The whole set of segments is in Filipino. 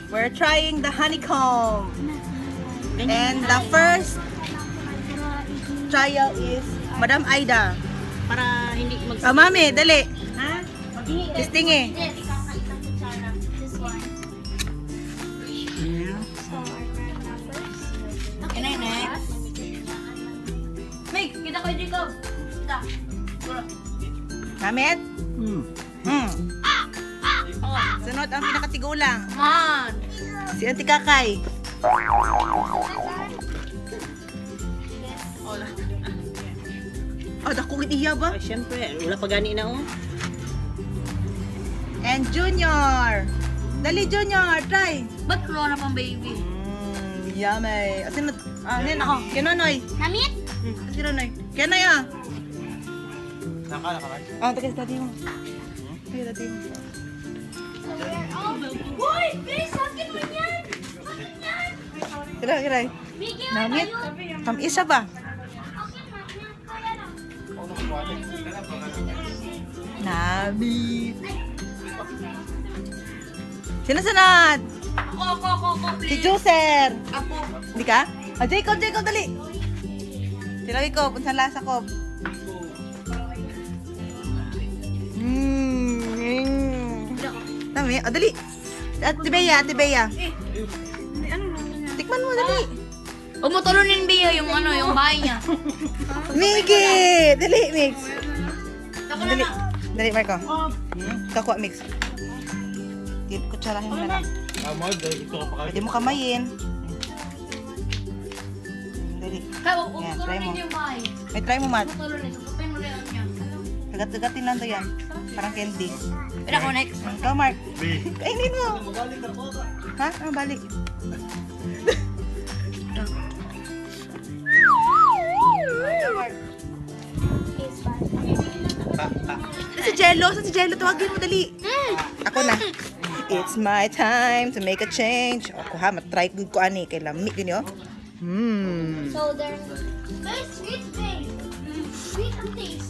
We're trying the honeycomb. And the first trial is Madam Aida. Para hindi mag... Mami, dali. Ha? Testing eh. Okay na next. Meg, kita ko yung Jacob. Kita. Namit? Hmm. Sunod ang pinakatigulang. Man. Si Auntie Kakay. Oh, dakong iya ba? Ay, syempre. Wala pa gani na oh. And Junior. Dali Junior, try. Ba't wala na pang baby? Yummy. Asin yan ako. Kinonoy. Namit? Kinonoy. Kinonoy ah. Naka. Ah, tagal tadi mo. Tagal tadi mo. Hoy! Guys, sakit mo yan! Sakit yan! Kira. Miggy, Namit. Isa ba? Namit. Sino sunod? Ako, Si please. Juicer. Ako. Hindi ka? Ah, Jacob, dali. Silawi ko, punsan lasa ko. Dami, oh, dali. Ate Bea. Tikman mo, dali. Umutulunin Bea yung ano, yung bahay niya. Miggy! Dali, mix. Ako na Dali. na. Dali, Marco. Kakuha, mix. Kutsarahin mo na lang. Ito ka pa Pwede mo kamayin. Dali. Kaya, Yan, try mo. umutulunin yung bahay. May try mo, Mat. Umutulunin. Supapin mo na yan niya. Gagat-gagatin lang to yan. Parang candy. Pwede ako next. Ikaw, Mark. Kainin mo. Ha? Ah, balik. Si Jello, tawagin mo dali. Ako na. It's my time to make a change. Ako ha, matry ko ani kay lami gini oh. So there's sweet taste. Sweet taste.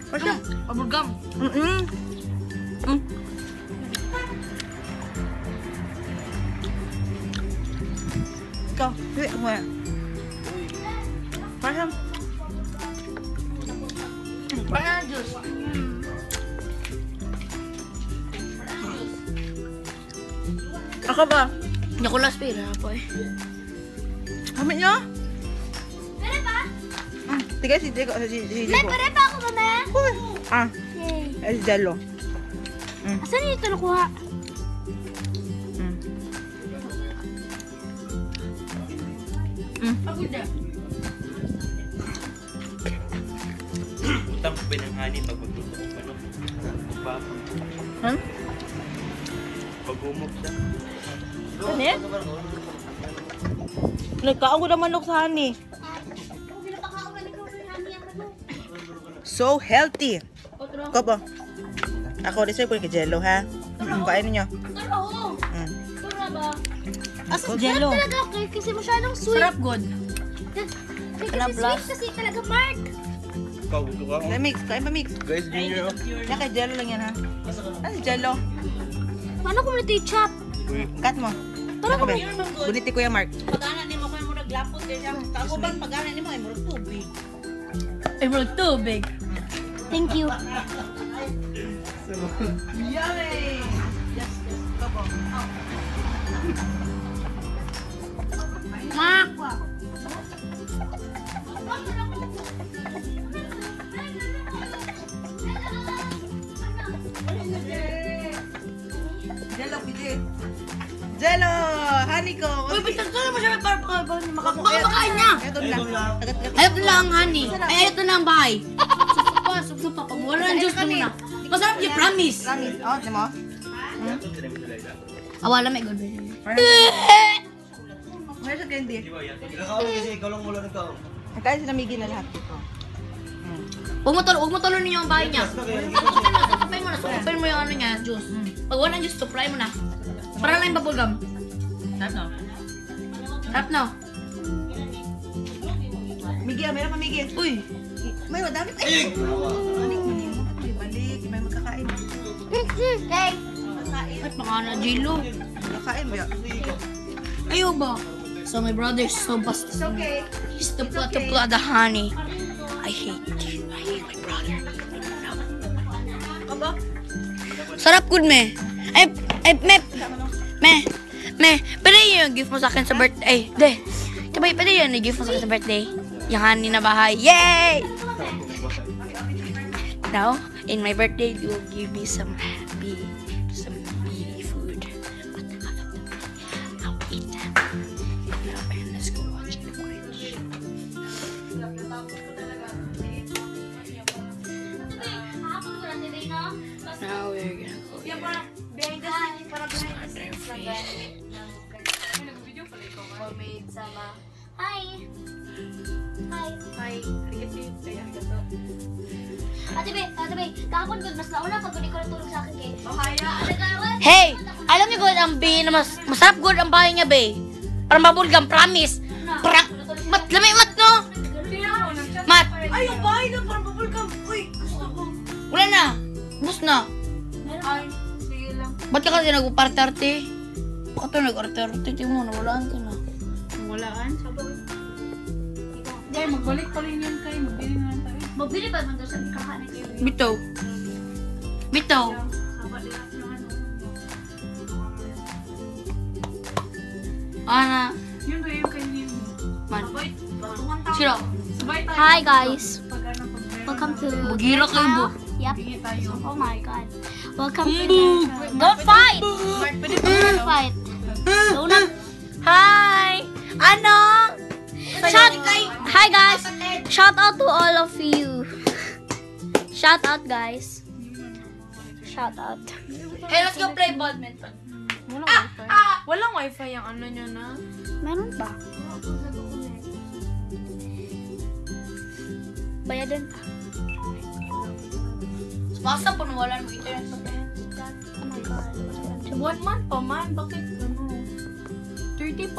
Pasya. Pabulgam. Ikaw, dili mo yan. Pasya. Banana juice. Ako ba? Hindi ko last pera ako eh. Kami niyo? Pwede ba? Tiga si Diego. Si May Diego. pwede pa ako mama? Ah, Yay. si Jello. Asan yung ito nakuha? Pagod na. Utang ko ba ng honey pag magluto ko pa no? Pag-umok siya. Ano yan? Nagkaon ko na manok sa honey. So healthy. Ko ba? Ako, reserve ko yung kay Jello, ha? Kain ninyo. Taro! Tara ba? Asa jello? Talaga, kasi masyadong sweet. Sarap good. Kasi sweet kasi talaga, Mark. Paulo ka. Kain mix, kain pa mix. Guys, Junior. Yan kay Jello lang yan, ha? Ano si Jello? Paano kung ito i-chop? Cut mo. Tara Ano ba? Guniti ko yan, Mark. Pagana ni mo kayo mo naglapot kaya kaguban pagana ni mo ay murag tubig. Ay murag tubig. Thank you. Yummy! Yes. Kobo. Mak! Jello, pili. Jello! Honey ko! Uy, bitag ka naman siya para makakain niya. Ito lang. Tagat-tagat. Ayaw na lang, honey. Ay, ayaw na lang, bahay. Supa. Wala ng juice muna. Masarap niya, promise. Promise. Oh, di mo? Awala may good. Where's the candy? Ikaw kasi ikaw lang mula nagkaon. Nagkain sila Miggy na lahat. Huwag mo tuloy ninyo ang bahay niya. Supay mo yung ano niya, juice. Pag wala ng juice, supply mo na. Para lang yung bubblegum. Sarap no? Miggy, meron pa Miggy. Uy! May madami. Ay! Balik, may magkakain. Okay. At baka na Jilo. Kakain mo yan. Ayaw ba? So my brother is so busted. It's okay. He's the the honey. I hate my brother. Aba? Sarap good me. Pwede yung gift mo sa akin sa birthday. Pwede yun yung gift mo sa akin sa birthday. Yung honey na bahay. Yay! Now, in my birthday, you will give me some bee food. But I'll eat them. And let's go watch the Twitch. Now we're gonna go here. Start their face. Hi. Hi. Ate Be, kahapon good mas nauna pag hindi ko natulog sa akin kay. Hey! Alam niyo good ang bahay na masarap good ang bahay niya, bae. Parang mabulgam, promise. Mat, lami, mat, no? Mat! Ay, yung bahay na parang bubulgam. Uy, gusto ko. Wala na. Bus na. Ay, sige lang. Ba't ka kasi nag-uparte-arte? Bakit ito nag-arte-arte? Tingin mo, nawalaan ka na. Walaan, sabaw. Kaya magbalik pa rin yan kayo. Magbili na lang tayo. Mabili pa man daw sa kakanin kayo. Bitaw. Bitaw. Sabat nila ng ano. Ana. Yun ba yung kayo yun? Man. Sabay, batungan tao. Sino? Sabay tayo. Hi guys. Pag ano, pag meron. Welcome to Magira kayo bo. Yep. Bingi tayo. Oh my god. Welcome to Don't fight! Don't fight. Don't. Hi! Anong? Hi guys. Shout out to all of you. Shout out guys. Shout out. Hey, let's go play badminton. Walang wifi. Walang wifi yung ano nyo na. Meron ba? Bayadan pa. Basta po nawalan mo internet sa Oh my god. 1 month pa man. Bakit ano? 30 pa.